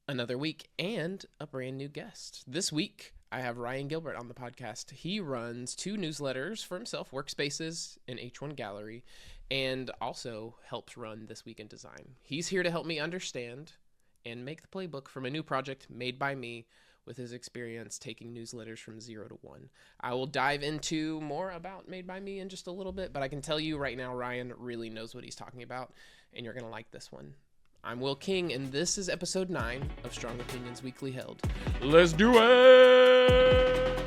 Another week and a brand new guest. This week, I have Ryan Gilbert on the podcast. He runs two newsletters for himself, Workspaces and H1 Gallery, and also helps run This Week in Design. He's here to help me understand and make the playbook from a new project made by me with his experience taking newsletters from 0 to 1. I will dive into more about Made by Me in just a little bit, but I can tell you right now, Ryan really knows what he's talking about, and you're going to like this one. I'm Will King, and this is episode 9 of Strong Opinions Weekly Held. Let's do it!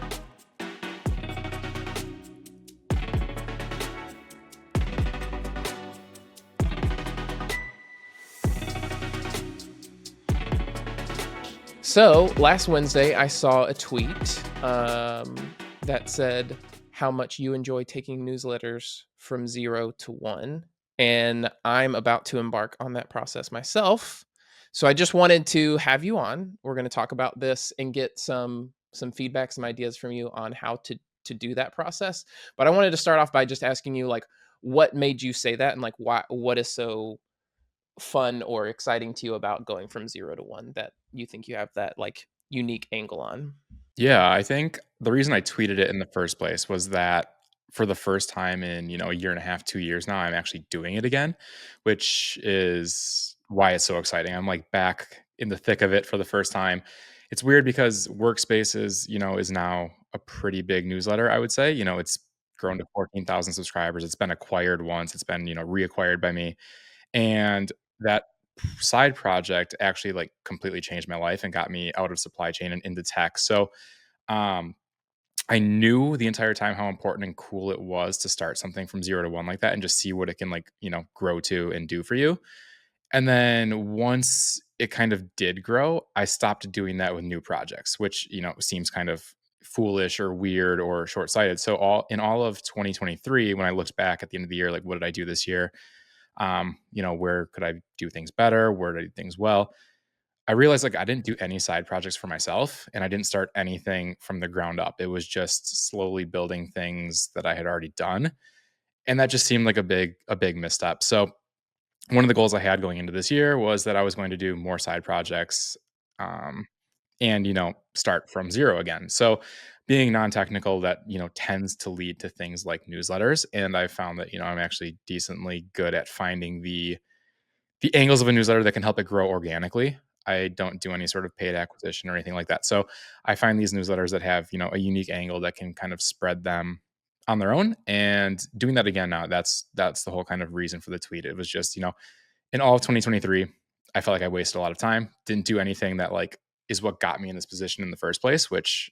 So, last Wednesday, I saw a tweet that said how much you enjoy taking newsletters from 0 to 1. And I'm about to embark on that process myself. So I just wanted to have you on. We're going to talk about this and get some feedback, some ideas from you on how to do that process. But I wanted to start off by just asking you, like, what made you say that, and like what is so fun or exciting to you about going from 0 to 1 that you think you have that like unique angle on? Yeah, I think the reason I tweeted it in the first place was that for the first time in, a year and a half, 2 years now, I'm actually doing it again, which is why it's so exciting. I'm like back in the thick of it for the first time. It's weird because Workspaces, is now a pretty big newsletter, I would say. It's grown to 14,000 subscribers. It's been acquired once. It's been, reacquired by me. And that side project actually like completely changed my life and got me out of supply chain and into tech. So um, I knew the entire time how important and cool it was to start something from 0 to 1 like that and just see what it can like, grow to and do for you. And then once it kind of did grow, I stopped doing that with new projects, which, seems kind of foolish or weird or short-sighted. So all of 2023, when I looked back at the end of the year, like what did I do this year? Where could I do things better? Where did I do things well? I realized like I didn't do any side projects for myself and I didn't start anything from the ground up. It was just slowly building things that I had already done. And that just seemed like a big misstep. So one of the goals I had going into this year was that I was going to do more side projects um, and start from zero again. So being non-technical that tends to lead to things like newsletters, and I found that I'm actually decently good at finding the angles of a newsletter that can help it grow organically. I don't do any sort of paid acquisition or anything like that. So I find these newsletters that have, a unique angle that can kind of spread them on their own. And doing that again now, that's the whole kind of reason for the tweet. It was just, in all of 2023, I felt like I wasted a lot of time, didn't do anything that like is what got me in this position in the first place, which,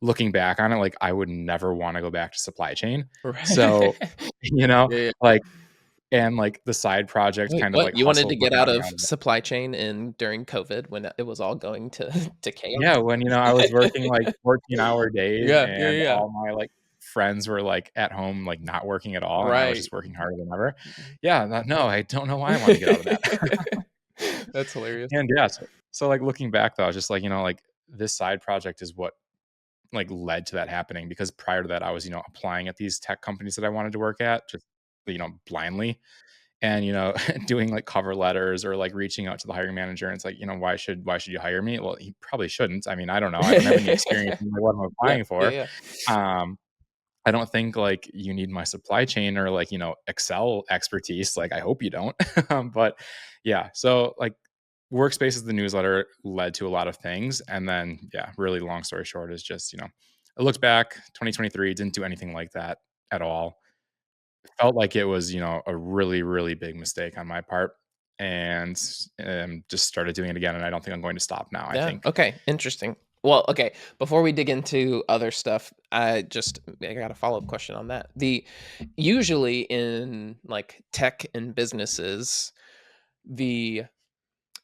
looking back on it, like I would never want to go back to supply chain. Right. So, you know, Yeah. like and like the side project Wait, kind of what? like You wanted to hustles what get out got me of out of it. supply chain in during COVID when it was all going to to Yeah, chaos? when, I was working like 14-hour days Yeah, yeah, and yeah. all my like friends were like at home, like not working at all, and I was Right. just working harder than ever. Yeah, no, I don't know why I wanted to get out of that. That's hilarious. And yeah, so like looking back though, I was just like, like this side project is what like led to that happening because prior to that I was, applying at these tech companies that I wanted to work at just, blindly. And doing like cover letters or like reaching out to the hiring manager and it's like why should you hire me? Well, he probably shouldn't. I mean, I don't know, I don't have any experience in what I'm Yeah, applying yeah, for. yeah. um I don't think like you need my supply chain or like Excel expertise, like I hope you don't. But yeah, so like Workspaces, the newsletter, led to a lot of things. And then yeah, really long story short is just I looked back 2023, didn't do anything like that at all. Felt like it was, a really, really big mistake on my part, and, just started doing it again, and I don't think I'm going to stop now, I Yeah. think. Okay. Interesting. Well, okay. Before we dig into other stuff, I got a follow-up question on that. The Usually in like tech and businesses, the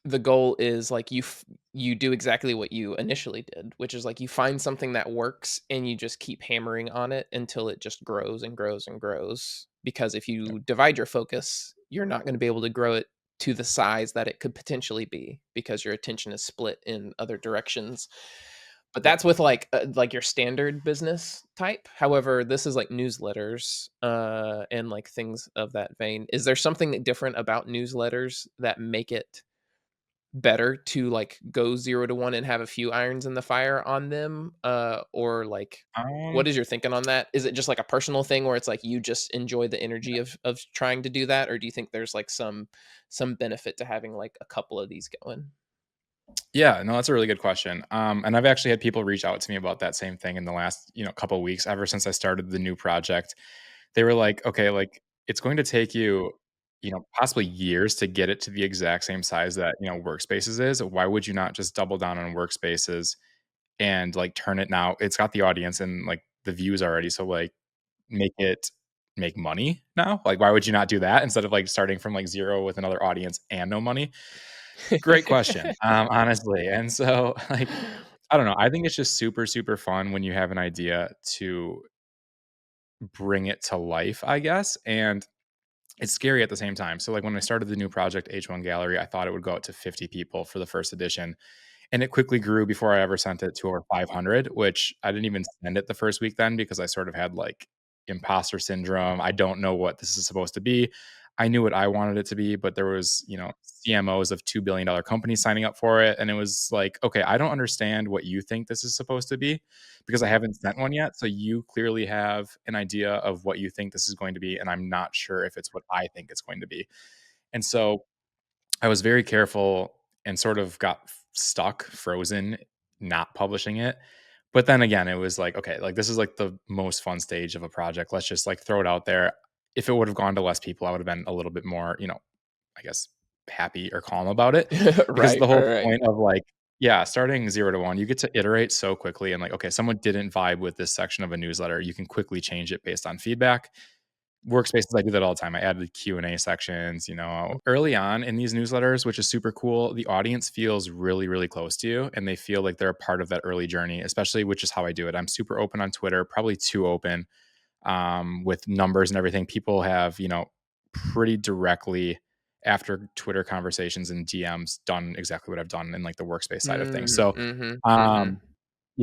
the goal is like you do exactly what you initially did, which is like you find something that works and you just keep hammering on it until it just grows and grows and grows. Because if Yep, you divide your focus, you're not going to be able to grow it to the size that it could potentially be because your attention is split in other directions. But yep. that's with like your standard business type. However, this is like newsletters and like things of that vein. Is there something different about newsletters that make it better to like go 0 to 1 and have a few irons in the fire on them? Or like, what Um, is your thinking on that? Is it just like a personal thing where it's like you just enjoy the energy of trying to do that, or do you think there's like some benefit to having like a couple of these going? yeah, no, that's a really good question. And I've actually had people reach out to me about that same thing in the last, couple of weeks, ever since I started the new project. They were like, "Okay, like, it's going to take you, possibly years to get it to the exact same size that, Workspaces is. Why would you not just double down on Workspaces and, like, turn it now it's got the audience and, like, the views already, so, like, make it make money now? Like, why would you not do that instead of, like, starting from, like, 0 with another audience and no money?" Great question, honestly, and so, like, I don't know, I think it's just super, super fun when you have an idea to bring it to life, I guess, and it's scary at the same time. So, like, when I started the new project, H1 Gallery, I thought it would go out to 50 people for the first edition. And it quickly grew before I ever sent it to over 500, which I didn't even send it the first week then because I sort of had like imposter syndrome. I don't know what this is supposed to be. I knew what I wanted it to be, but there was, CMOs of $2 billion companies signing up for it. And it was like, okay, I don't understand what you think this is supposed to be because I haven't sent one yet. So you clearly have an idea of what you think this is going to be. And I'm not sure if it's what I think it's going to be. And so I was very careful and sort of got stuck, frozen, not publishing it. But then again, it was like, okay, like this is like the most fun stage of a project. Let's just like throw it out there. If it would have gone to less people, I would have been a little bit more, I guess happy or calm about it. Because Right, the right, whole right. point of like, yeah, starting 0 to 1, you get to iterate so quickly and like, okay, someone didn't vibe with this section of a newsletter. You can quickly change it based on feedback. Workspaces, I do that all the time. I added Q&A sections, early on in these newsletters, which is super cool. The audience feels really, really close to you and they feel like they're a part of that early journey, especially which is how I do it. I'm super open on Twitter, probably too open with numbers and everything. People have, pretty directly after Twitter conversations and DMs done exactly what I've done in like the workspace side of things. Mm, So, mhm, mhm.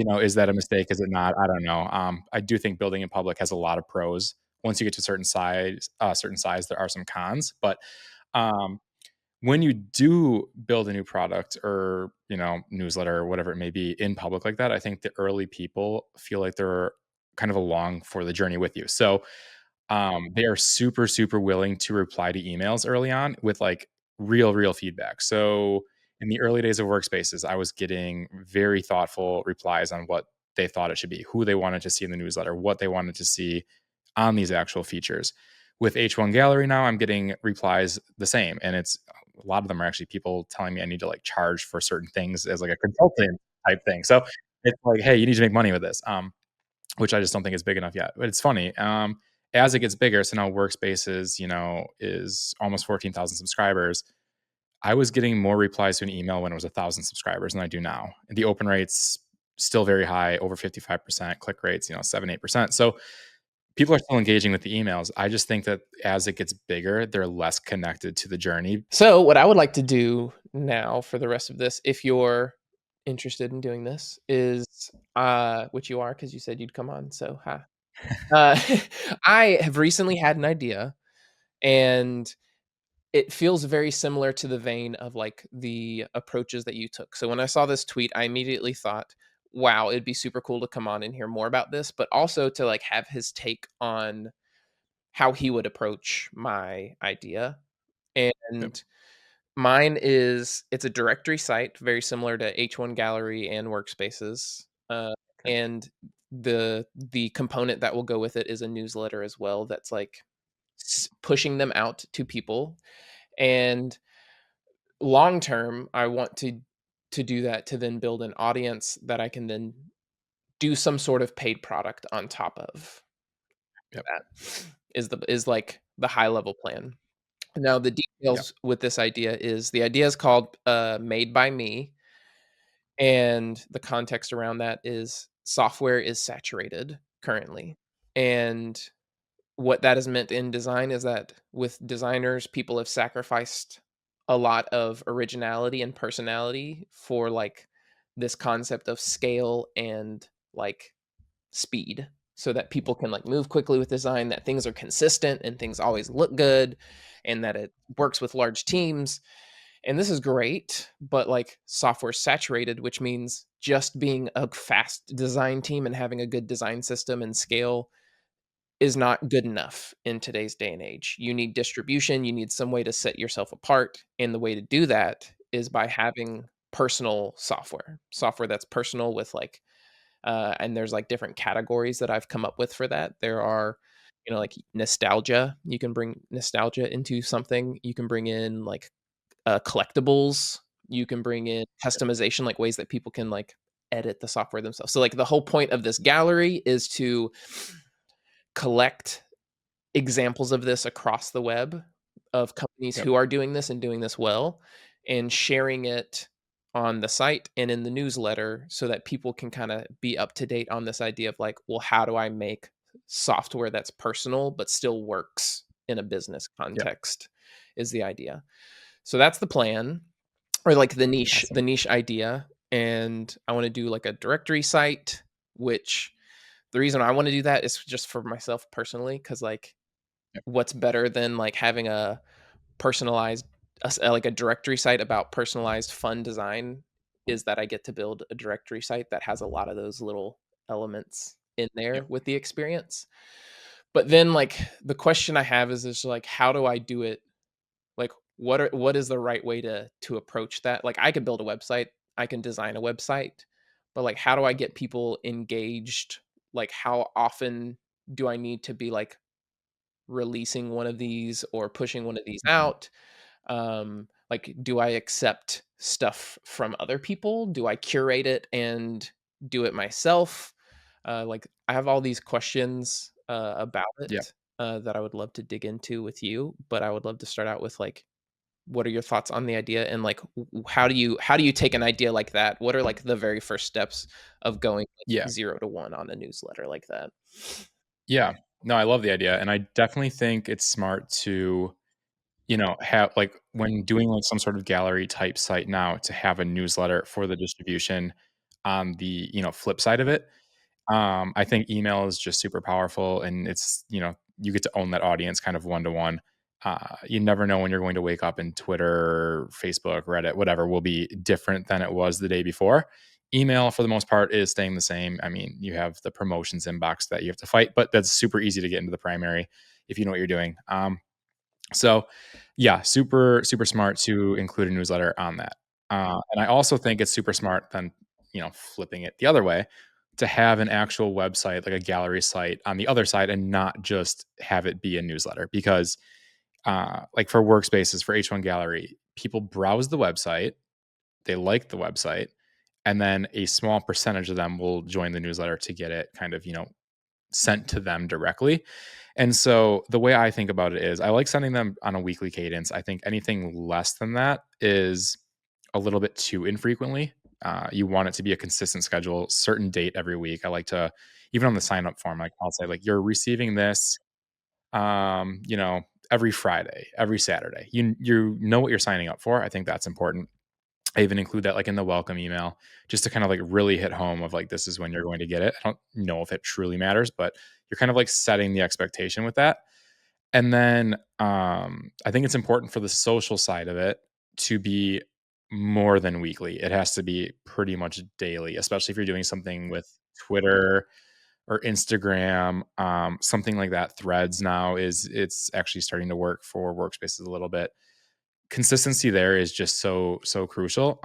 um, is that a mistake? Is it not? I don't know. I do think building in public has a lot of pros. Once you get to certain size, there are some cons. But um, when you do build a new product or newsletter or whatever it may be in public like that, I think the early people feel like they're kind of along for the journey with you. So they are super, super willing to reply to emails early on with like real feedback. So in the early days of Workspaces, I was getting very thoughtful replies on what they thought it should be, who they wanted to see in the newsletter, what they wanted to see on these actual features. With H1 Gallery now, I'm getting replies the same. And it's a lot of them are actually people telling me I need to like charge for certain things as like a consultant type thing. So it's like, hey, you need to make money with this. Which I just don't think is big enough yet. But it's funny. As it gets bigger, so now Workspaces, is almost 14,000 subscribers. I was getting more replies to an email when it was 1,000 subscribers than I do now. And the open rates still very high, over 55%, click rates, 7, 8%. So people are still engaging with the emails. I just think that as it gets bigger, they're less connected to the journey. So, what I would like to do now for the rest of this, if you're interested in doing this, is which you are because you said you'd come on. So, hi. Uh, I have recently had an idea, and it feels very similar to the vein of like the approaches that you took. So, when I saw this tweet, I immediately thought, "Wow, it'd be super cool to come on and hear more about this," but also to like have his take on how he would approach my idea. Yep. And mine is it's a directory site very similar to H1 Gallery and Workspaces. Okay. And the component that will go with it is a newsletter as well that's like pushing them out to people. And long term, I want to do that to then build an audience that I can then do some sort of paid product on top of. Yep. That is like the high level plan. Now, the Yep. details with this idea is the idea is called Made by Me, and the context around that is software is saturated currently. And what that has meant in design is that with designers, people have sacrificed a lot of originality and personality for like this concept of scale and like speed so that people can like move quickly with design, that things are consistent and things always look good and that it works with large teams. And this is great, but like software saturated, which means just being a fast design team and having a good design system and scale is not good enough in today's day and age. You need distribution, you need some way to set yourself apart, and the way to do that is by having personal software. Software that's personal with like and there's like different categories that I've come up with for that. There are, like nostalgia. You can bring nostalgia into something. You can bring in like collectibles. You can bring in customization, like ways that people can like edit the software themselves. So like the whole point of this gallery is to collect examples of this across the web of companies Yep. who are doing this and doing this well and sharing it on the site and in the newsletter so that people can kind of be up to date on this idea of like, well, how do I make software that's personal but still works in a business Yep. context is the idea. So that's the plan, or like the Awesome. niche idea. And I want to do like a directory site, which the reason I want to do that is just for myself personally, because like Yep. what's better than like having a personalized like a directory site about personalized fun design is that I get to build a directory site that has a lot of those little elements in there Yep. with the experience. But then like the question I have is just like, how do I do it? Like what is the right way to approach that? Like I could build a website, I can design a website, but like how do I get people engaged? Like how often do I need to be like releasing one of these or pushing one of these Mhm. out? Like, do I accept stuff from other people? Do I curate it and do it myself? Like, I have all these questions about Yep. it that I would love to dig into with you, but I would love to start out with like, what are your thoughts on the idea, and like, how do you take an idea like that? What are like the very first steps of going Yeah. like 0 to 1 on a newsletter like that? Yeah. No, I love the idea, and I definitely think it's smart to, have like when doing like some sort of gallery type site now to have a newsletter for the distribution on the, flip side of it. I think email is just super powerful and it's, you get to own that audience kind of one to one. You never know when you're going to wake up and Twitter, Facebook, Reddit, whatever will be different than it was the day before. Email, for the most part, is staying the same. I mean, you have the promotions inbox that you have to fight, but that's super easy to get into the primary if you know what you're doing. So, yeah, super, super smart to include a newsletter on that. And I also think it's super smart then, flipping it the other way to have an actual website, like a gallery site on the other side and not just have it be a newsletter. Because, like for Workspaces, for H1 Gallery, people browse the website, they like the website, and then a small percentage of them will join the newsletter to get it kind of, sent to them directly. And so the way I think about it is I like sending them on a weekly cadence. I think anything less than that is a little bit too infrequently. You want it to be a consistent schedule, certain date every week. I like to, even on the sign up form, like I'll say, like, you're receiving this, every Friday, every Saturday. You know what you're signing up for. I think that's important. I even include that like in the welcome email just to kind of like really hit home of like, this is when you're going to get it. I don't know if it truly matters, but you're kind of like setting the expectation with that. And then I think it's important for the social side of it to be more than weekly. It has to be pretty much daily, especially if you're doing something with Twitter or Instagram, something like that. Threads now it's actually starting to work for Workspaces a little bit. Consistency there is just so crucial.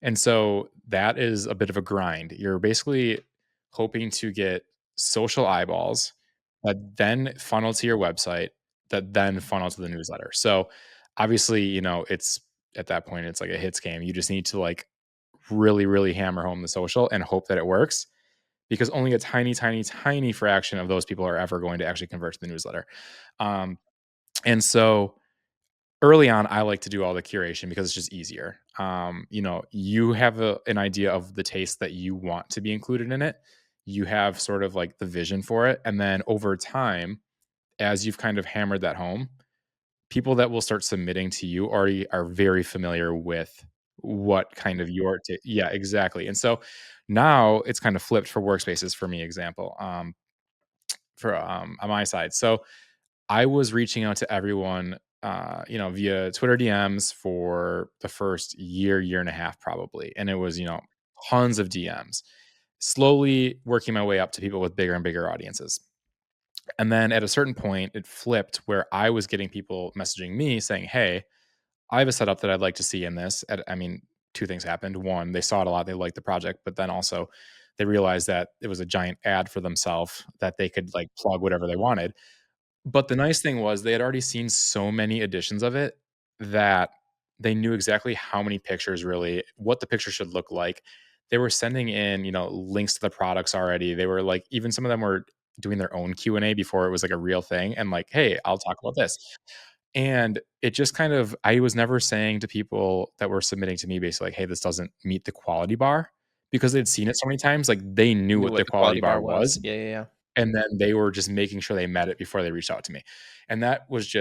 And so that is a bit of a grind. You're basically hoping to get social eyeballs that then funnel to your website, that then funnel to the newsletter. So obviously, it's at that point, it's like a hits game. You just need to like really, really hammer home the social and hope that it works because only a tiny, tiny, tiny fraction of those people are ever going to actually convert to the newsletter. Um, and so early on, I like to do all the curation because it's just easier. You have an idea of the taste that you want to be included in it. You have sort of like the vision for it. And then over time, as you've kind of hammered that home, people that will start submitting to you already are very familiar with what kind of yeah, exactly. And so now it's kind of flipped for Workspaces for me, example, for on my side. So I was reaching out to everyone via Twitter DMs for the first year and a half probably. And it was, tons of DMs, slowly working my way up to people with bigger and bigger audiences. And then at a certain point, it flipped where I was getting people messaging me saying, "Hey, I have a setup that I'd like to see in this." I mean, two things happened. One, they saw it a lot, they liked the project, but then also they realized that it was a giant ad for themselves that they could like plug whatever they wanted. But the nice thing was they had already seen so many editions of it that they knew exactly how many pictures really what the picture should look like. They were sending in, links to the products already. They were like even some of them were doing their own Q&A before it was like a real thing and like, "Hey, I'll talk about this." And it just kind of I was never saying to people that were submitting to me basically like, "Hey, this doesn't meet the quality bar," because they'd seen it so many times, like they knew Knew what what the the quality quality bar bar was. was, Yeah, yeah, yeah. and then they were just making sure they met it before they reached out to me. And that was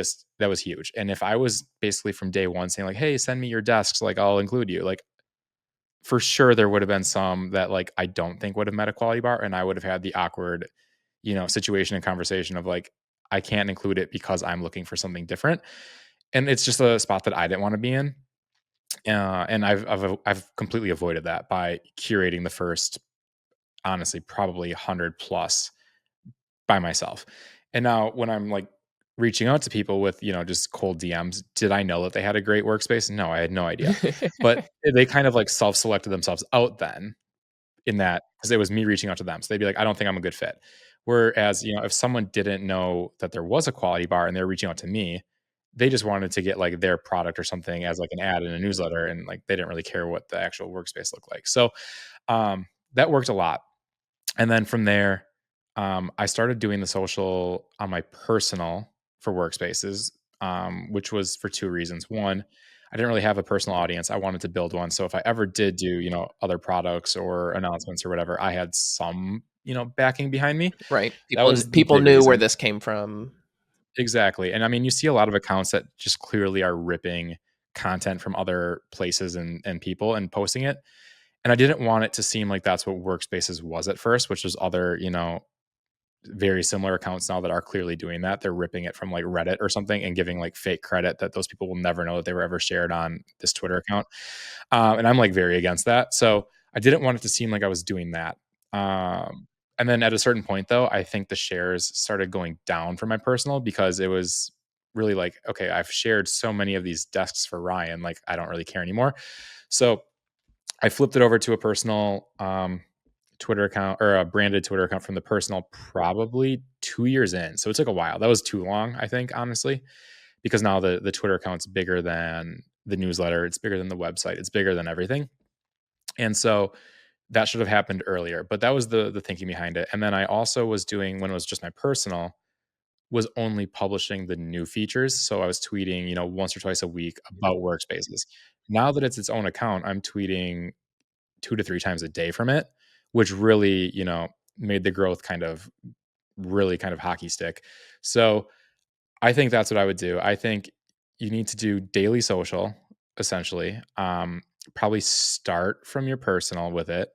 huge. And if I was basically from day one saying like, "Hey, send me your desks, like I'll include you," like for sure there would have been some that like I don't think would have met a quality bar and I would have had the awkward, situation and conversation of like, I can't include it because I'm looking for something different. And it's just a spot that I didn't want to be in. And I've completely avoided that by curating the first, honestly, probably 100 plus by myself. And now when I'm like reaching out to people with, just cold DMs, did I know that they had a great workspace? No, I had no idea. But they kind of like self-selected themselves out then in that because it was me reaching out to them. So they'd be like, "I don't think I'm a good fit." Whereas, if someone didn't know that there was a quality bar and they're reaching out to me, they just wanted to get like their product or something as like an ad in a newsletter and like they didn't really care what the actual workspace looked like. So that worked a lot. And then from there, I started doing the social on my personal for Workspaces, which was for two reasons. One, I didn't really have a personal audience. I wanted to build one. So if I ever did do, other products or announcements or whatever, I had some, backing behind me. Right. That People was the people big knew where reason. this came from. Exactly. And I mean, you see a lot of accounts that just clearly are ripping content from other places and people and posting it. And I didn't want it to seem like that's what Workspaces was at first, which was other, very similar accounts now that are clearly doing that. They're ripping it from like Reddit or something and giving like fake credit that those people will never know that they were ever shared on this Twitter account. And I'm like very against that. So I didn't want it to seem like I was doing that. And then at a certain point, though, I think the shares started going down for my personal because it was really like, okay, I've shared so many of these desks for Ryan, like I don't really care anymore. So I flipped it over to a personal Twitter account or a branded Twitter account from the personal probably 2 years in. So it took a while. That was too long, I think, honestly, because now the Twitter account's bigger than the newsletter. It's bigger than the website. It's bigger than everything. And so that should have happened earlier. But that was the thinking behind it. And then I also was doing when it was just my personal was only publishing the new features. So I was tweeting, once or twice a week about workspaces. Now that it's its own account, I'm tweeting 2 to 3 times a day from it, which really, made the growth kind of hockey stick. So, I think that's what I would do. I think you need to do daily social, essentially. Probably start from your personal with it,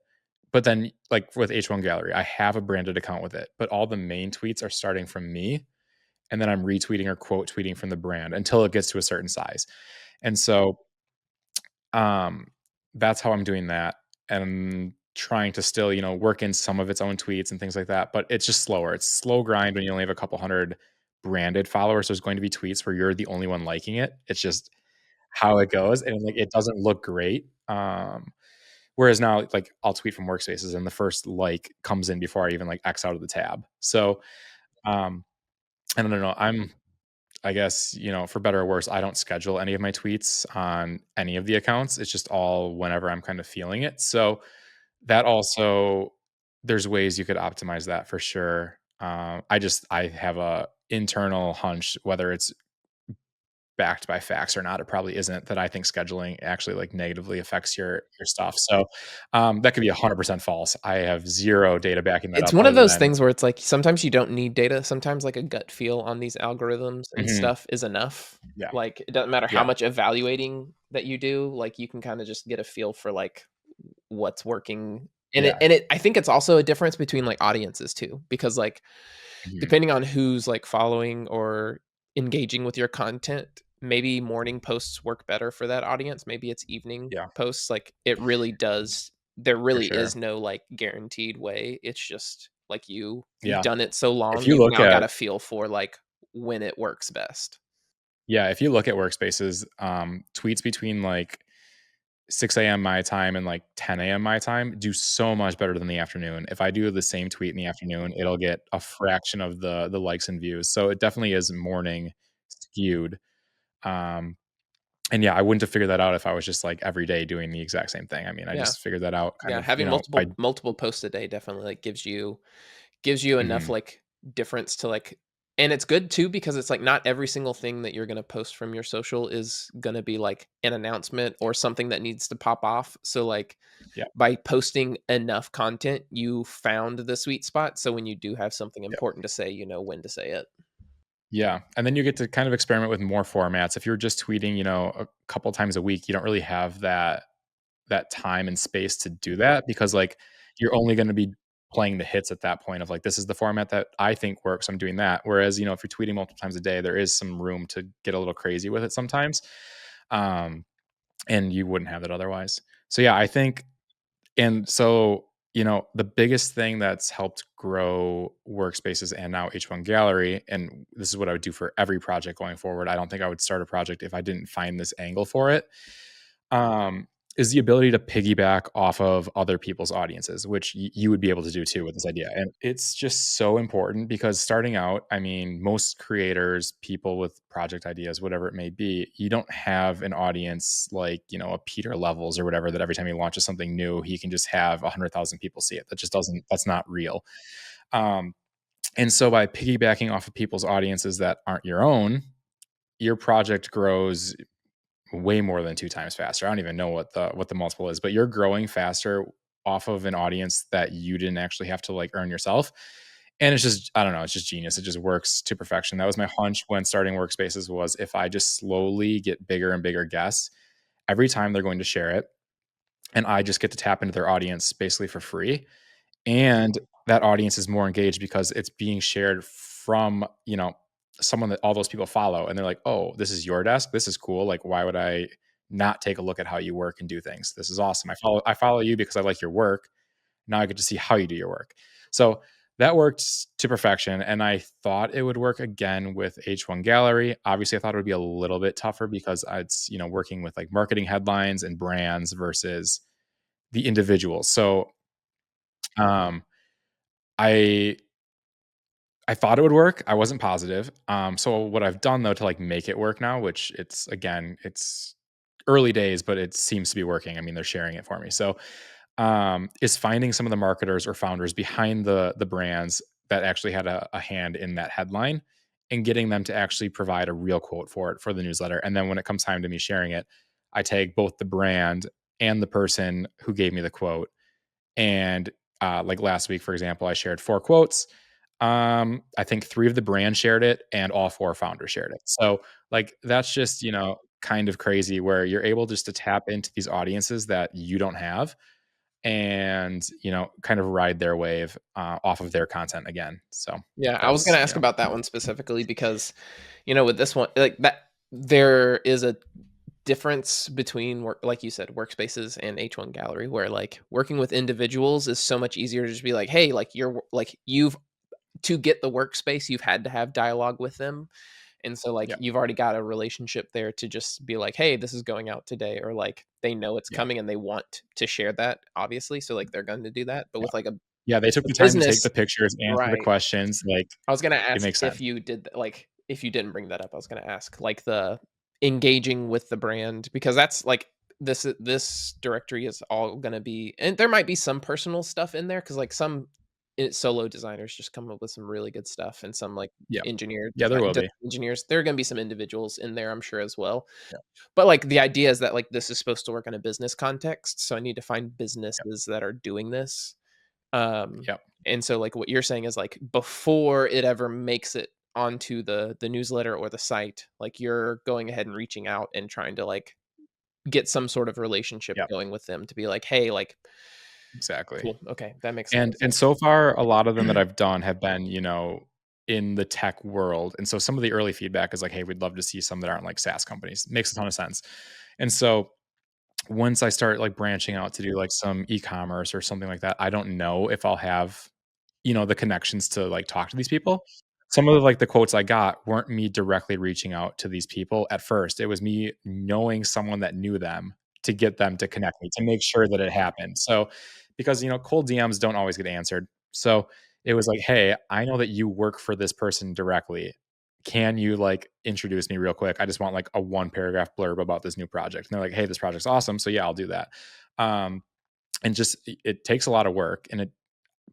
but then, like with H1 Gallery, I have a branded account with it, but all the main tweets are starting from me, and then I'm retweeting or quote tweeting from the brand until it gets to a certain size. And so um, that's how I'm doing that, and trying to still, work in some of its own tweets and things like that, but it's just slower. It's slow grind when you only have a couple hundred branded followers. There's going to be tweets where you're the only one liking it. It's just how it goes, and, like, it doesn't look great. Whereas now, like, I'll tweet from Workspaces, and the first like comes in before I even, like, X out of the tab. So, um, I don't know. I guess, for better or worse, I don't schedule any of my tweets on any of the accounts. It's just all whenever I'm kind of feeling it. So that also, there's ways you could optimize that for sure. I have a internal hunch, whether it's backed by facts or not, it probably isn't, that I think scheduling actually like negatively affects your stuff. So that could be 100% false. I have zero data backing that It's up one of other those than things where it's like sometimes you don't need data. Sometimes like a gut feel on these algorithms and Mhm. stuff is enough. Yeah. Like it doesn't matter how Yeah. much evaluating that you do, like you can kind of just get a feel for like what's working. And it Yeah. and it I think it's also a difference between like audiences too, because like Mhm. depending on who's like following or engaging with your content, maybe morning posts work better for that audience. Maybe it's evening Yeah, posts. Like it really does. There for really sure. is no like guaranteed way. It's just like you've Yeah. done it so If long, you you've look now got at a feel for like when it works best. Yeah, if you look at Workspaces, tweets between, like, 6 AM my time and, like, 10 AM my time do so much better than the afternoon. If I do the same tweet in the afternoon, it'll get a fraction of the likes and views, so it definitely is morning skewed. Um, and yeah, I wouldn't have figured that out if I was just, like, every day doing the exact same thing. I mean, I Yeah. just figured that out kind Yeah. of, you Having know, by multiple posts a day definitely like gives you enough Mhm. like difference to like, and it's good too because it's like not every single thing that you're going to post from your social is going to be like an announcement or something that needs to pop off. So like Yeah, by posting enough content, you found the sweet spot. So when you do have something yeah. important to say, you know when to say it. Yeah, and then you get to kind of experiment with more formats. If you're just tweeting, you know, a couple times a week, you don't really have that time and space to do that because, like, you're only gonna be playing the hits at that point of, like, "This is the format that I think works, I'm doing that." Whereas, you know, if you're tweeting multiple times a day, there is some room to get a little crazy with it sometimes, um, and you wouldn't have that otherwise. So, yeah, I think and so, you know, the biggest thing that's helped grow Workspaces and now H1 Gallery, and this is what I would do for every project going forward. I don't think I would start a project if I didn't find this angle for it. Um, is the ability to piggyback off of other people's audiences, which you would be able to do too with this idea. And it's just so important because starting out, I mean, most creators, people with project ideas, whatever it may be, you don't have an audience like, you know, a Peter Levels or whatever that every time he launches something new, he can just have 100,000 people see it. That just doesn't, that's not real. Um, and so by piggybacking off of people's audiences that aren't your own, your project grows way more than 2 times faster. I don't even know what the multiple is, but you're growing faster off of an audience that you didn't actually have to, like, earn yourself, and it's just I don't know, it's just genius. It just works to perfection. That was my hunch when starting Workspaces was if I just slowly get bigger and bigger guests, every time they're going to share it, and I just get to tap into their audience basically for free, and that audience is more engaged because it's being shared from, you know, someone that all those people follow, and they're like, "Oh, this is your desk? This is cool. Like, why would I not take a look at how you work and do things? This is awesome. I follow you because I like your work. Now I get to see how you do your work." So, that worked to perfection, and I thought it would work again with H1 Gallery. Obviously, I thought it would be a little bit tougher because it's, you know, working with, like, marketing headlines and brands versus the individuals. So, um, I I thought it would work. I wasn't positive. So what I've done though to like make it work now, which it's again, it's early days, but it seems to be working. I mean, they're sharing it for me. So is finding some of the marketers or founders behind the brands that actually had a hand in that headline and getting them to actually provide a real quote for it for the newsletter. And then when it comes time to me sharing it, I tag both the brand and the person who gave me the quote and like last week, for example, I shared 4 quotes. I think 3 of the brand shared it and all 4 founders shared it. So, like, that's just, you know, kind of crazy where you're able just to tap into these audiences that you don't have and, you know, kind of ride their wave off of their content again. So Yeah, I was that's, gonna you ask know, about that one specifically because, with this one, like that, there is a difference between work, like you said, workspaces and H1 Gallery, where like working with individuals is so much easier to just be like, hey, like you've to get the workspace, you've had to have dialogue with them. And so like yeah, you've already got a relationship there to just be like, hey, this is going out today, or like they know it's yeah, coming and they want to share that, obviously. So like they're going to do that. But yeah. with like Yeah, they took a the time to take business, the pictures, answer the right? questions, like, I was gonna it ask makes sense. if you did like if you didn't bring that up, I was gonna ask like the engaging with the brand because that's like this directory is all gonna be, and there might be some personal stuff in there because like some solo designers just come up with some really good stuff, and some like Yeah. engineer Yeah, there will design be. engineers, there are gonna be some individuals in there, I'm sure as well. Yeah, But like the idea is that like this is supposed to work in a business context, so I need to find yeah, businesses that are doing this. um, yeah, and so like what you're saying is like before it ever makes it onto the newsletter or the site, like you're going ahead and reaching out and trying to like get some sort of relationship yeah, going with them to be like, hey, like exactly. cool, okay, that makes a lot And of sense. so far, a lot of them that I've done have been, you know, in the tech world. And so some of the early feedback is like, hey, we'd love to see some that aren't like SaaS companies. Makes a ton of sense. And so once I start like branching out to do like some e-commerce or something like that, I don't know if I'll have, the connections to like talk to these people. Some of like the quotes I got weren't me directly reaching out to these people at first. It was me knowing someone that knew them to get them to connect me to make sure that it happened. So because cold DMs don't always get answered. So it was like, hey, I know that you work for this person directly. Can you like introduce me real quick? I just want like a one paragraph blurb about this new project. And they're like, hey, this project's awesome. So yeah, I'll do that. Um, and just it takes a lot of work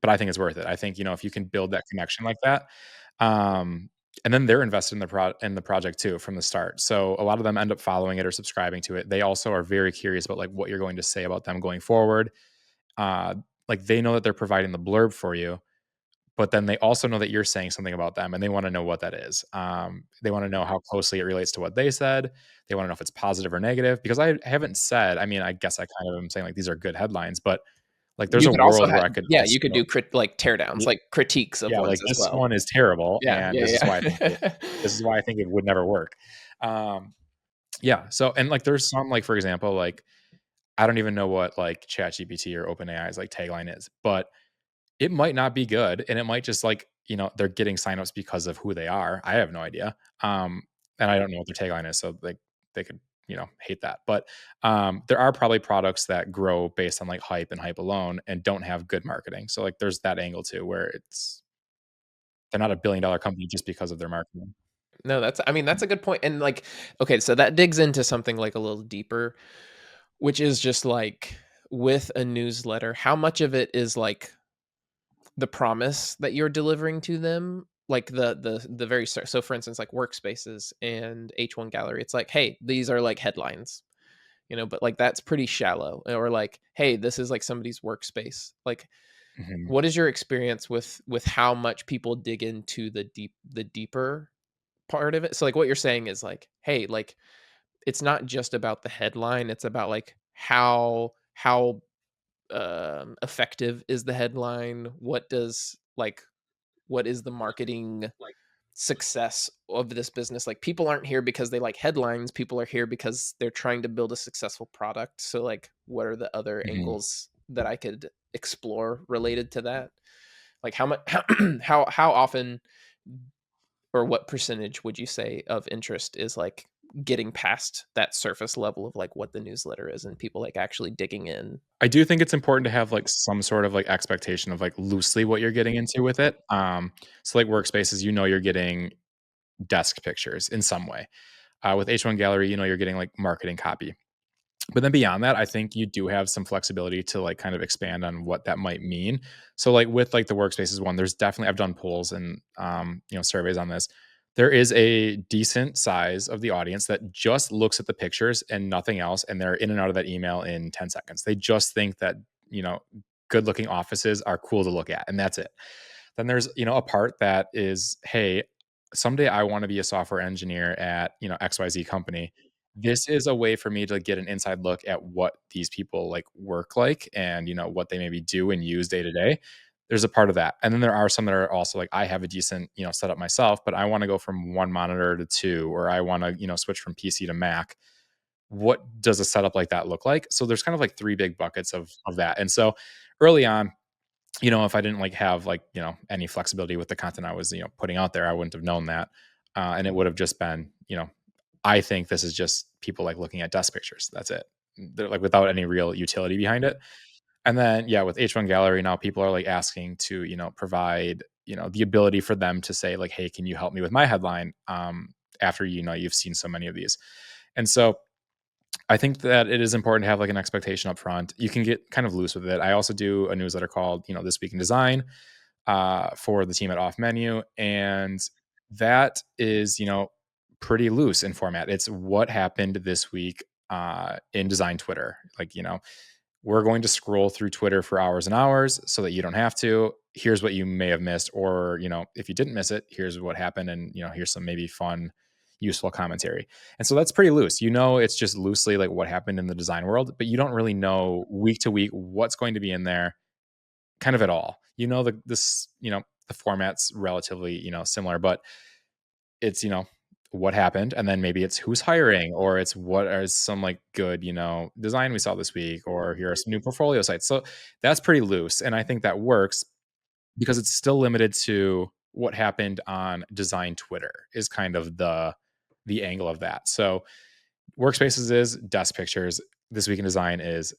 but I think it's worth it. I think, if you can build that connection like that, um, and then they're invested in the project too from the start. So a lot of them end up following it or subscribing to it. They also are very curious about like what you're going to say about them going forward. Uh, like they know that they're providing the blurb for you, but then they also know that you're saying something about them and they want to know what that is. They want to know how closely it relates to what they said. They want to know if it's positive or negative because I haven't said, I mean, I guess I kind of am saying like these are good headlines, but like there's You a could also world where have, I could yeah, also you could do like teardowns, like critiques of yeah, ones like, as this well. one is terrible, Yeah, and yeah, yeah. this is why I think it would never work. Um, yeah, so and, like, there's some, like, for example, like, I don't even know what, like, ChatGPT or OpenAI's, like, tagline is, but it might not be good, and it might just, like, they're getting signups because of who they are. I have no idea, and I don't know what their tagline is, so, like, they could, hate that, but, there are probably products that grow based on, like, hype and hype alone and don't have good marketing, so, like, there's that angle too where they're not a billion-dollar company just because of their marketing. No, I mean, that's a good point, and, like, okay, so that digs into something, like, a little deeper, which is just, like, with a newsletter, how much of it is, like, the promise that you're delivering to them? Like, the very start, so, for instance, like, Workspaces and H1 Gallery, it's like, "Hey, these are, like, headlines," but, like, that's pretty shallow, or, like, "Hey, this is, like, somebody's workspace." Like, Mhm, what is your experience with how much people dig into the deeper part of it? So, like, what you're saying is, like, hey, like, it's not just about the headline, it's about, like, how effective is the headline? What is the marketing success of this business? Like, people aren't here because they like headlines, people are here because they're trying to build a successful product. So, like, what are the other mhm. angles that I could explore related to that? Like, how much how often, or what percentage would you say of interest is, like, getting past that surface level of, like, what the newsletter is and people, like, actually digging in? I do think it's important to have, like, some sort of, like, expectation of, like, loosely what you're getting into with it. So, like, Workspaces, you're getting desk pictures in some way. With H1 Gallery, you're getting, like, marketing copy. But then beyond that, I think you do have some flexibility to, like, kind of expand on what that might mean. So, like, with, like, the Workspaces one, there's definitely I've done polls and, surveys on this. There is a decent size of the audience that just looks at the pictures and nothing else, and they're in and out of that email in 10 seconds. They just think that, you know, good-looking offices are cool to look at, and that's it. Then there's, a part that is, "Hey, someday I wanna be a software engineer at, XYZ company. This is a way for me to get an inside look at what these people, like, work like and, what they maybe do and use day to day." There's a part of that. And then there are some that are also like, I have a decent, setup myself, but I wanna go from 1 monitor to 2, or I wanna, switch from PC to Mac. What does a setup like that look like? So there's kind of like 3 big buckets of that. And so early on, if I didn't like have like, any flexibility with the content I was, putting out there, I wouldn't have known that. And it would have just been, I think this is just people like looking at desk pictures. That's it. They're like without any real utility behind it. And then, yeah, with H1 Gallery now, people are like asking to, provide, the ability for them to say like, hey, can you help me with my headline? After, you've seen so many of these. And so I think that it is important to have like an expectation up front. You can get kind of loose with it. I also do a newsletter called, This Week in Design, for the team at Off Menu. And that is, pretty loose in format. It's what happened this week in design Twitter. Like, we're going to scroll through Twitter for hours and hours so that you don't have to. Here's what you may have missed. Or, if you didn't miss it, here's what happened. And, here's some maybe fun, useful commentary. And so that's pretty loose. It's just loosely like what happened in the design world, but you don't really know week to week what's going to be in there kind of at all. the format's relatively, similar, but it's, what happened, and then maybe it's who's hiring, or it's what are some like good, design we saw this week, or here are some new portfolio sites. So that's pretty loose. And I think that works because it's still limited to what happened on design Twitter is kind of the angle of that. So Workspaces is desk pictures. This week in design is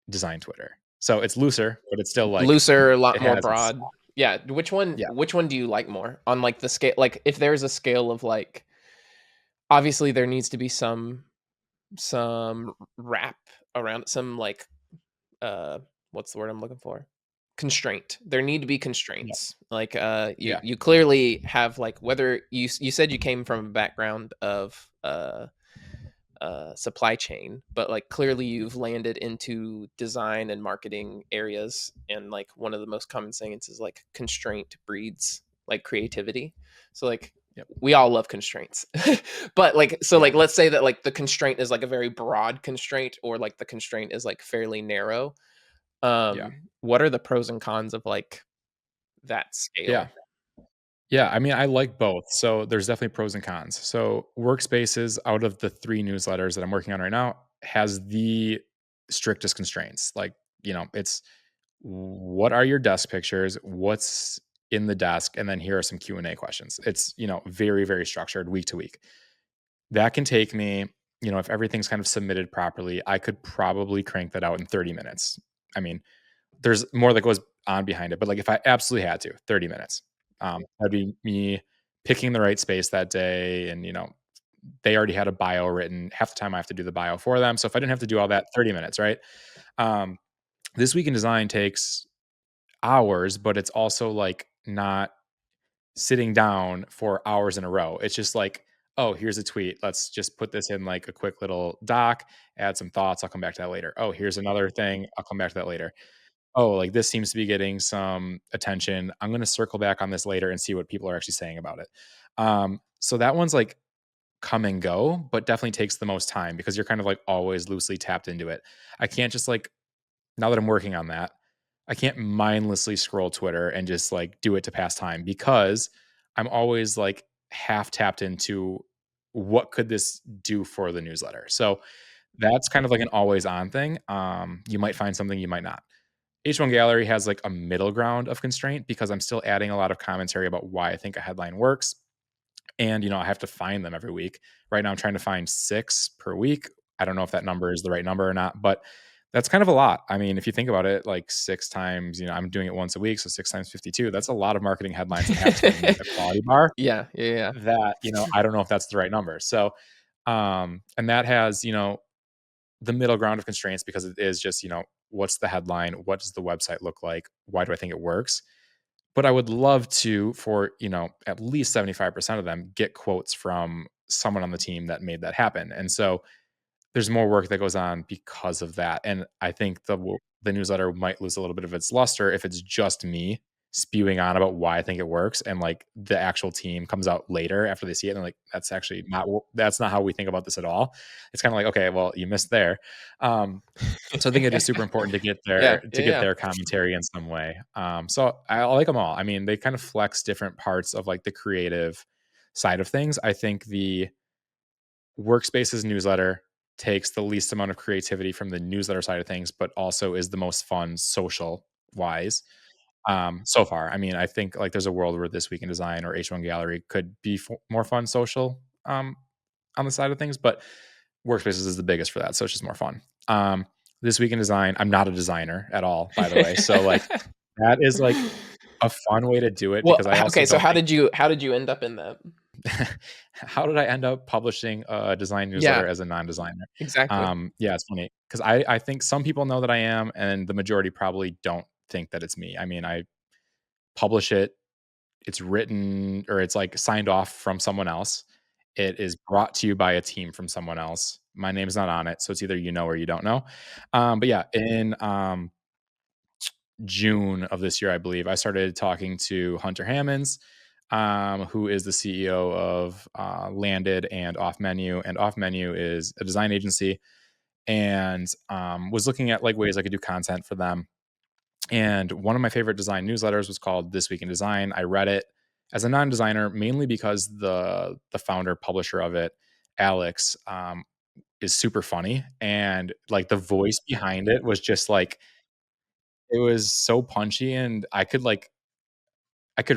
design Twitter. So it's looser, but it's still like Looser, a lot it more has its broad. Yeah, which one yeah, which one do you like more on like the scale? Like if there's a scale of like, obviously there needs to be some wrap around, some like what's the word I'm looking for? Constraint. There need to be yeah, constraints. Like yeah, you clearly have, like, whether you said you came from a background of supply chain, but like clearly you've landed into design and marketing areas, and like one of the most common sayings is like constraint breeds like creativity. So like yep, we all love constraints. But like, so yeah, like let's say that like the constraint is like a very broad constraint, or like the constraint is like fairly narrow. yeah, What are the pros and cons of like that yeah. scale? Yeah, I mean, I like both. So there's definitely pros and cons. So Workspaces, out of the 3 newsletters that I'm working on right now, has the strictest constraints. Like, it's what are your desk pictures? What's in the desk? And then here are some Q&A questions. It's, very, very structured week to week. That can take me, if everything's kind of submitted properly, I could probably crank that out in 30 minutes. I mean, there's more that goes on behind it, but, like, if I absolutely had to, 30 minutes. That'd be me picking the right space that day, and, they already had a bio written. Half the time I have to do the bio for them, so if I didn't have to do all that, 30 minutes, right? Um, this week in design takes hours, but it's also, like, not sitting down for hours in a row. It's just like, "Oh, here's a tweet. Let's just put this in, like, a quick little doc, add some thoughts, I'll come back to that later. Oh, here's another thing, I'll come back to that later. Oh, like this seems to be getting some attention. I'm going to circle back on this later and see what people are actually saying about it." So that one's like come and go, but definitely takes the most time because you're kind of like always loosely tapped into it. I can't just like, now that I'm working on that, I can't mindlessly scroll Twitter and just like do it to pass time because I'm always like half tapped into what could this do for the newsletter. So that's kind of like an always on thing. You might find something, you might not. H1 Gallery has like a middle ground of constraint because I'm still adding a lot of commentary about why I think a headline works. And, I have to find them every week. Right now, I'm trying to find 6 per week. I don't know if that number is the right number or not, but that's kind of a lot. I mean, if you think about it, like 6 times, I'm doing it once a week. So 6 times 52, that's a lot of marketing headlines that have to like meet a quality bar Yeah, yeah, that, I don't know if that's the right number. So, and that has, the middle ground of constraints because it is just, what's the headline? What does the website look like? Why do I think it works? But I would love to, for, at least 75% of them, get quotes from someone on the team that made that happen. And so there's more work that goes on because of that. And I think the newsletter might lose a little bit of its luster if it's just me spewing on about why I think it works, and like the actual team comes out later after they see it and they're like, that's actually not that's not how we think about this at all. It's kind of like, okay, well, you missed there. Um, so I think it is super important to get yeah, their yeah, yeah. commentary in some way. So I like them all. I mean, they kind of flex different parts of like the creative side of things. I think the Workspaces newsletter takes the least amount of creativity from the newsletter side of things, but also is the most fun social wise. So far, I mean, I think like there's a world where This Week in Design or H1 Gallery could be more fun social on the side of things, but Workspaces is the biggest for that, so it's just more fun. This Week in Design, I'm not a designer at all, by the way, so like that is like a fun way to do it Well, because I also okay, so don't think how did you end up in that? how did I end up publishing a design Yeah, newsletter as a non-designer? exactly. Yeah, it's funny because I think some people know that I am, and the majority probably don't think that it's me. I mean, I publish it, it's written or it's like signed off from someone else. It is brought to you by a team from someone else. My name's not on it, so it's either you know or you don't know. But yeah, in June of this year, I believe, I started talking to Hunter Hammonds, who is the CEO of Landed and Off Menu. And Off Menu is a design agency, and was looking at like ways I could do content for them. And one of my favorite design newsletters was called This Week in Design. I read it as a non-designer mainly because the founder publisher of it, Alex, is super funny, and like the voice behind it was just like it was so punchy, and I could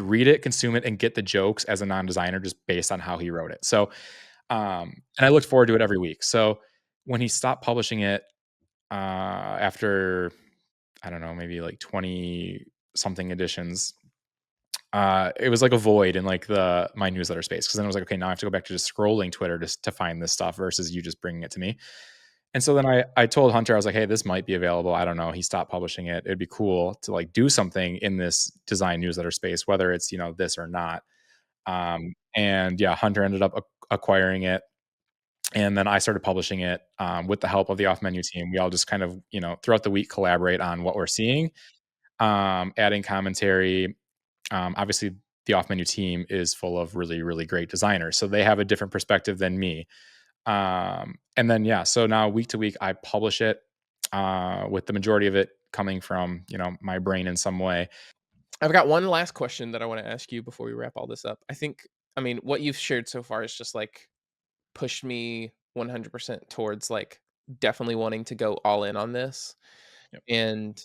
read it, consume it, and get the jokes as a non-designer just based on how he wrote it. So, and I looked forward to it every week. So when he stopped publishing it after I don't know, maybe like 20 something editions, it was like a void in like the my newsletter space because then I was like, okay, now I have to go back to just scrolling Twitter just to find this stuff versus you just bringing it to me. And so then I told Hunter, I was like, hey, this might be available. I don't know. He stopped publishing it. It'd be cool to like do something in this design newsletter space, whether it's, this or not. And yeah, Hunter ended up acquiring it. And then I started publishing it with the help of the off menu team. We all just kind of, throughout the week collaborate on what we're seeing, adding commentary. Obviously, the off menu team is full of really, really great designers. So they have a different perspective than me. And then yeah, so now week to week I publish it with the majority of it coming from, my brain in some way. I've got one last question that I want to ask you before we wrap all this up. I mean, what you've shared so far is just like pushed me 100% towards like definitely wanting to go all in on this Yep. and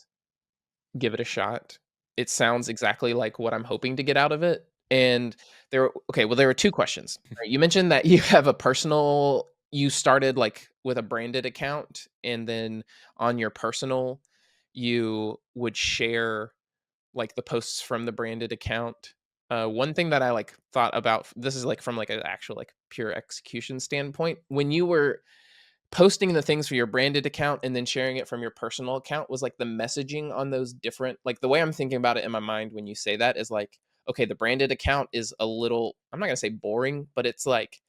give it a shot. It sounds exactly like what I'm hoping to get out of it. And there were two questions. Right? You mentioned that you started like with a branded account, and then on your personal, you would share like the posts from the branded account. One thing that I like thought about, this is like from like an actual like pure execution standpoint, when you were posting the things for your branded account and then sharing it from your personal account, was like the messaging on those different, like the way I'm thinking about it in my mind when you say that is like, okay, the branded account is a little, I'm not going to say boring, but it's like,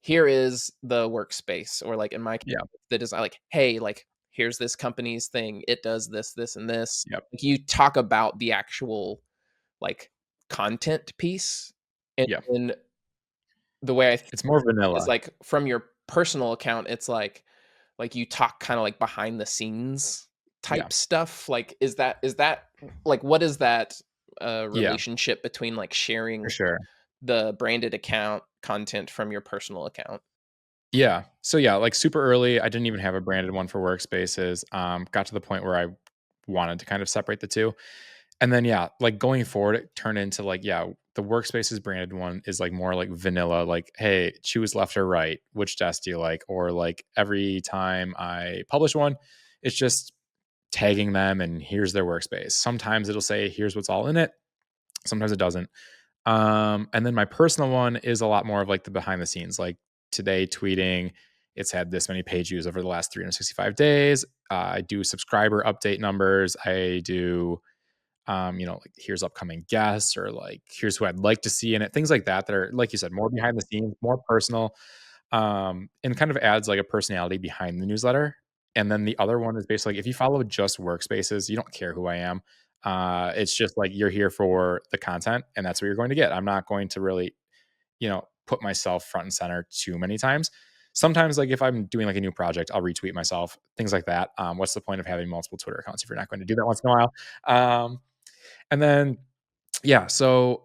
here is the workspace, or like in my case Yeah. that is like, hey, like here's this company's thing, it does this, this, and this. Yep. Like you talk about the actual like content piece, and Yeah. then the way I think It's more is vanilla. like from your personal account, it's like you talk kind of like behind the scenes Yeah. type stuff. Like is that like what is that Yeah. relationship between like For sharing sure. the branded account content from your personal account? Yeah. So yeah, like super early, I didn't even have a branded one for workspaces. Got to the point where I wanted to kind of separate the two. And then yeah, like going forward, it turned into like, yeah, the workspaces branded one is like more like vanilla, like, hey, choose left or right, which desk do you like? Or like every time I publish one, it's just tagging them and here's their workspace. Sometimes it'll say, here's what's all in it. Sometimes it doesn't. And then my personal one is a lot more of like the behind the scenes, like today tweeting, it's had this many page views over the last 365 days. I do subscriber update numbers. I do, like here's upcoming guests or like here's who I'd like to see in it. Things like that that are, like you said, more behind the scenes, more personal, and kind of adds like a personality behind the newsletter. And then the other one is basically like, if you follow just workspaces, you don't care who I am. It's just like you're here for the content and that's what you're going to get. I'm not going to really, put myself front and center too many times. Sometimes, like if I'm doing like a new project, I'll retweet myself, things like that. What's the point of having multiple Twitter accounts if you're not going to do that once in a while? And then, yeah, so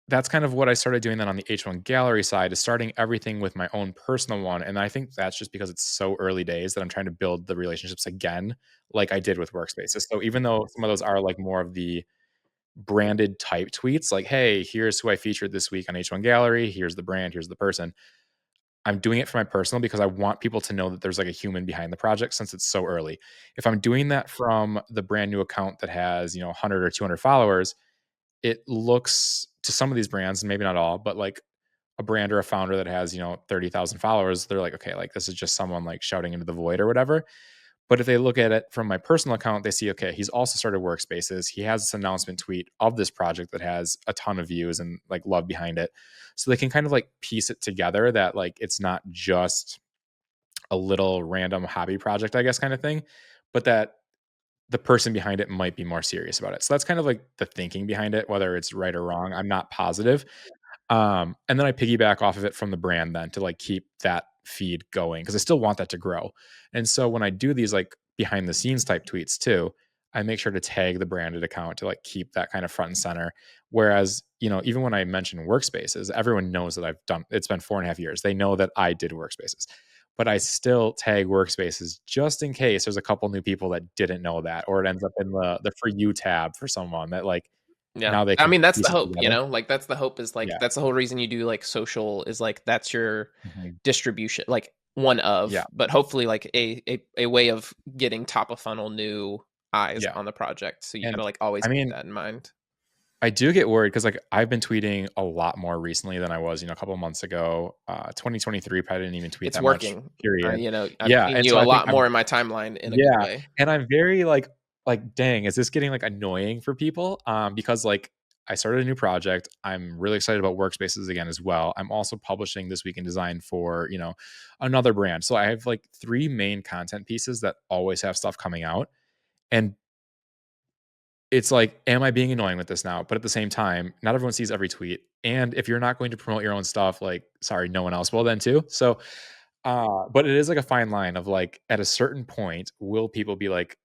that's kind of what I started doing then on the H1 gallery side is starting everything with my own personal one. And I think that's just because it's so early days that I'm trying to build the relationships again, like I did with workspaces. So even though some of those are like more of the branded type tweets, like, hey, here's who I featured this week on H1 gallery. Here's the brand. Here's the person. I'm doing it for my personal because I want people to know that there's like a human behind the project since it's so early. If I'm doing that from the brand new account that has, 100 or 200 followers, it looks to some of these brands, maybe not all, but like a brand or a founder that has, 30,000 followers, they're like, okay, like this is just someone like shouting into the void or whatever. But if they look at it from my personal account, they see, okay, he's also started Workspaces. He has this announcement tweet of this project that has a ton of views and like love behind it. So they can kind of like piece it together that like it's not just a little random hobby project, I guess, kind of thing, but that the person behind it might be more serious about it. So that's kind of like the thinking behind it, whether it's right or wrong. I'm not positive. And then I piggyback off of it from the brand then to like keep that feed going because I still want that to grow. And so when I do these like behind the scenes type tweets too, I make sure to tag the branded account to like keep that kind of front and center. Whereas, even when I mention Workspaces, everyone knows that I've done it's been 4.5 years. They know that I did Workspaces, but I still tag Workspaces just in case there's a couple new people that didn't know that, or it ends up in the for you tab for someone that like Yeah. now they I can mean, that's the piece it hope, together. like that's the hope is like Yeah. that's the whole reason you do like social is like that's your Mhm. distribution, like one Yeah. of, but hopefully like a way of getting top of funnel new eyes Yeah. on the project. So you got to And like always I keep mean, that in mind. I do get worried because like I've been tweeting a lot more recently than I was, a couple months ago. 2023 probably didn't even tweet It's that much, working. period. I've Yeah. seen And you so a I think lot more in my timeline in a good yeah. way. And I'm very like, dang, is this getting like annoying for people? Because like I started a new project. I'm really excited about Workspaces again as well. I'm also publishing This Week in Design for, another brand. So I have like three main content pieces that always have stuff coming out. And it's like, am I being annoying with this now? But at the same time, not everyone sees every tweet. And if you're not going to promote your own stuff, like, sorry, no one else will then too. So, but it is like a fine line of like, at a certain point, will people be like,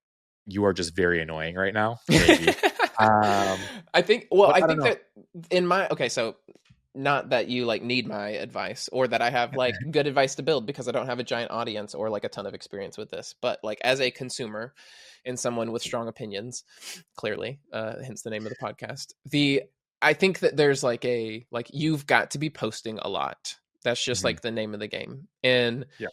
you are just very annoying right now? Maybe. Um, I but I don't think know. that in my okay, so not that you like need my advice or that I have like good advice to build because I don't have a giant audience or like a ton of experience with this, but like as a consumer and someone with strong opinions, clearly, hence the name of the podcast. I think that there's like you've got to be posting a lot. That's just Mhm. like the name of the game. And Yeah.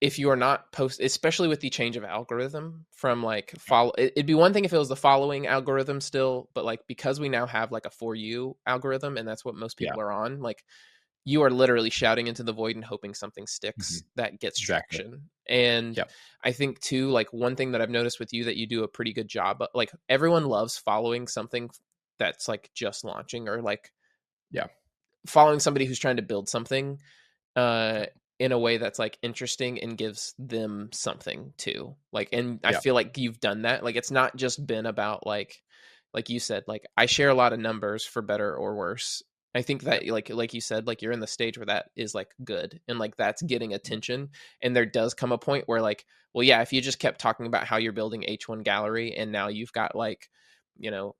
if you are not especially with the change of algorithm from like Yeah. follow, it'd be one thing if it was the following algorithm still, but like because we now have like a for you algorithm and that's what most Yeah. people are on, like you are literally shouting into the void and hoping something sticks Mhm. that gets Exactly. traction. And Yep. I think too, like one thing that I've noticed with you that you do a pretty good job, but like everyone loves following something that's like just launching or like Yeah. following somebody who's trying to build something uh Yep. in a way that's like interesting and gives them something too, like, and I Yep. feel like you've done that. Like it's not just been about like you said, like I share a lot of numbers for better or worse. I think Yep. that like you said, like you're in the stage where that is like good and like that's getting Yep. attention. And there does come a point where like, well yeah, if you just kept talking about how you're building H1 gallery and now you've got like, you know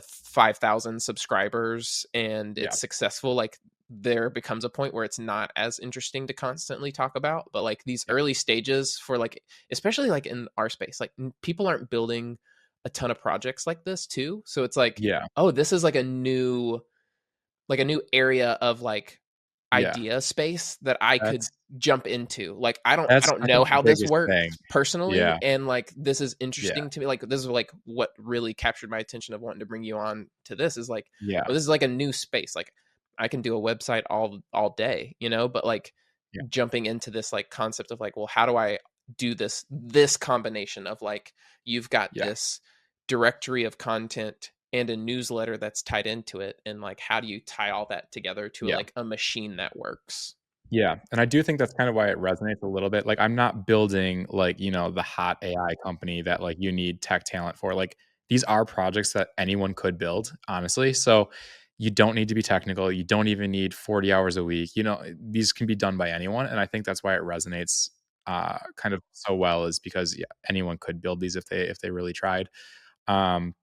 5,000 subscribers and Yeah. it's successful, like there becomes a point where it's not as interesting to constantly talk about. But like these Yep. early stages for like, especially like in our space, like people aren't building a ton of projects like this too. So it's like, Yeah. oh, this is like a new area of like Yeah. idea space that I could That's jump into. Like I that's don't I know think the how this biggest works thing. personally, Yeah. and like this is Yeah. interesting to me. Like this is like what really captured my attention of wanting to bring you on to this is like, Yeah. well, this is like a new space. Like I can do a website all day, but like Yeah. jumping into this like concept of like, well, how do I do this combination of like you've got Yeah. this directory of content and a newsletter that's tied into it, and like how do you tie all that together to Yeah. like a machine that works? Yeah, and I do think that's kind of why it resonates a little bit. Like, I'm not building like, the hot AI company that like you need tech talent for. Like, these are projects that anyone could build, honestly. So you don't need to be technical. You don't even need 40 hours a week. These can be done by anyone. And I think that's why it resonates kind of so well is because yeah, anyone could build these if they really tried. Um,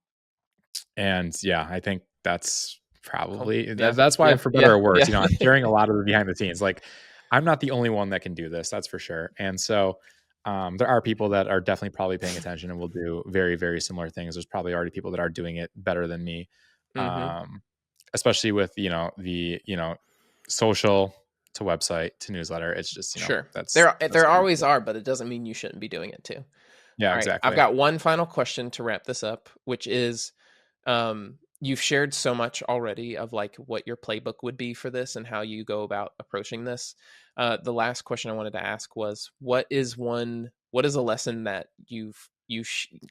and yeah, I think that's Cool. probably Yeah. that's why Yeah. for better Yeah. or worse, Yeah. I'm sharing a lot of the behind the scenes. Like I'm not the only one that can do this, that's for sure. And so there are people that are definitely probably paying attention and will do very, very similar things. There's probably already people that are doing it better than me. Hmm. Um, especially with, the, social to website to newsletter. It's just, Sure. that's There what we always do. are, but it doesn't mean you shouldn't be doing it too. Yeah, All right. I've exactly. got one final question to wrap this up, which is you've shared so much already of like what your playbook would be for this and how you go about approaching this. The last question I wanted to ask was what is a lesson that you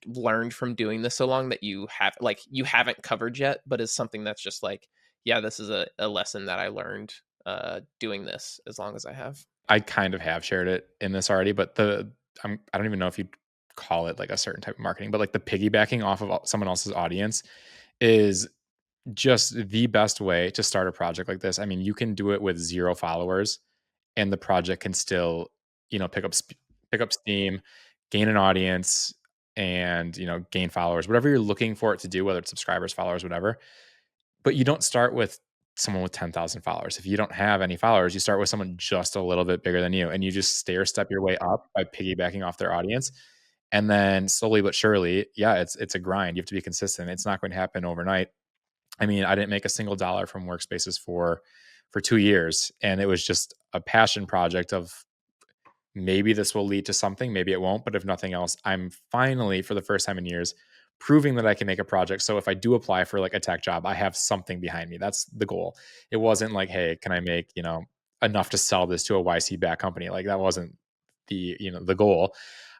learned from doing this so long that you haven't covered yet, but is something that's just like, yeah, this is a lesson that I learned doing this as long as I have. I kind of have shared it in this already, but I don't even know if you'd call it like a certain type of marketing, but like the piggybacking off of someone else's audience is just the best way to start a project like this. I mean, you can do it with 0 followers and the project can still, pick up steam, gain an audience, and, gain followers, whatever you're looking for it to do, whether it's subscribers, followers, whatever. But you don't start with someone with 10,000 followers. If you don't have any followers, you start with someone just a little bit bigger than you, and you just stair step your way up by piggybacking off their audience. And then slowly but surely, yeah, it's a grind. You have to be consistent. It's not going to happen overnight. I mean, I didn't make a single dollar from Workspaces for 2 years, and it was just a passion project of maybe this will lead to something, maybe it won't, but if nothing else, I'm finally, for the first time in years, proving that I can make a project. So if I do apply for like a tech job, I have something behind me. That's the goal. It wasn't like, hey, can I make, enough to sell this to a YC back company? Like that wasn't the goal.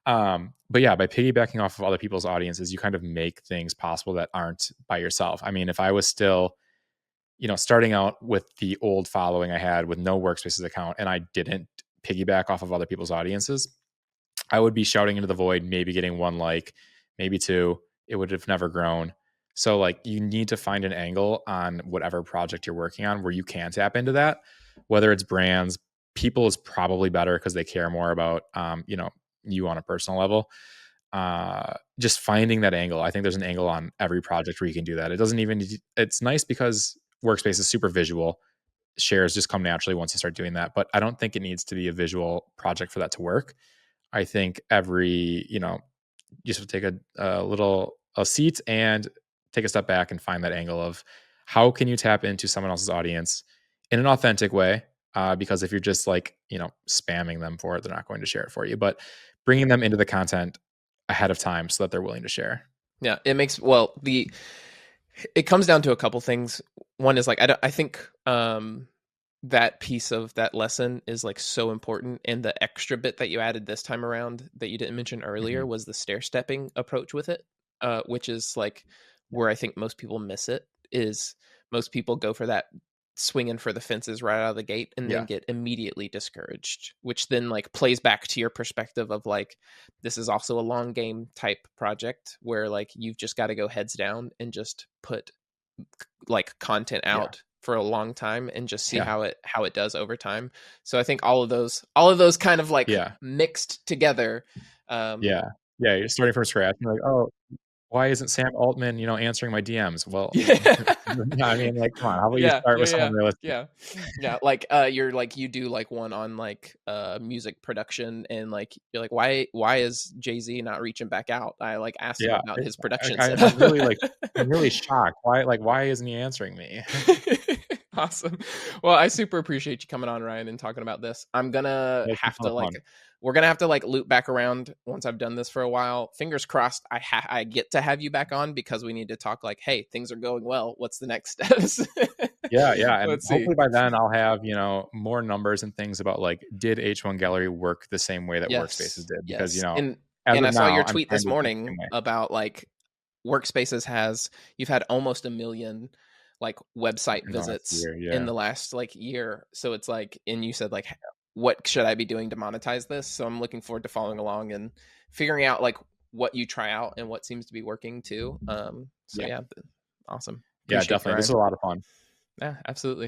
But yeah, by piggybacking off of other people's audiences, you kind of make things possible that aren't by yourself. I mean, if I was still, starting out with the old following I had with no Workspaces account and I didn't piggyback off of other people's audiences, I would be shouting into the void, maybe getting one like, maybe two. It would have never grown. So like you need to find an angle on whatever project you're working on where you can tap into that, whether it's brands, people is probably better because they care more about you on a personal level. Just finding that angle. I think there's an angle on every project where you can do that. It doesn't even it's nice because Workspace is super visual. Shares just come naturally once you start doing that, but I don't think it needs to be a visual project for that to work. I think you just take a seat and take a step back and find that angle of how can you tap into someone else's audience in an authentic way. Because if you're just like, spamming them for it, they're not going to share it for you, but bringing them into the content ahead of time so that they're willing to share. Yeah, it comes down to a couple things. One is like I think that piece of that lesson is like so important, and the extra bit that you added this time around that you didn't mention earlier was the stair stepping approach with it, which is like where I think most people miss it. Is most people go for that swinging for the fences right out of the gate and then get immediately discouraged, which then like plays back to your perspective of like this is also a long game type project where like you've just got to go heads down and just put like content out for a long time and just see how it does over time. So I think all of those kind of like mixed together. You're starting from scratch. You're like, oh, why isn't Sam Altman, answering my DMs? Well, I mean, like, come on, how about you start with someone realistic? Like you're like you do like one on like music production, and like you're like, why is Jay-Z not reaching back out? I like asked him about his production. I'm really shocked. Why isn't he answering me? Awesome. Well, I super appreciate you coming on, Ryan, and talking about this. I'm gonna have to like we're gonna have to like loop back around once I've done this for a while. Fingers crossed I get to have you back on, because we need to talk like, hey, things are going well, what's the next steps? And hopefully by then I'll have more numbers and things about like, did H1 Gallery work the same way that Workspaces did? Because and I saw your tweet this morning about like Workspaces you've had almost 1 million like website visits in the last like year. So it's like, and you said like, what should I be doing to monetize this? So I'm looking forward to following along and figuring out like what you try out and what seems to be working too. Awesome. Yeah, definitely. This is a lot of fun. Yeah, absolutely.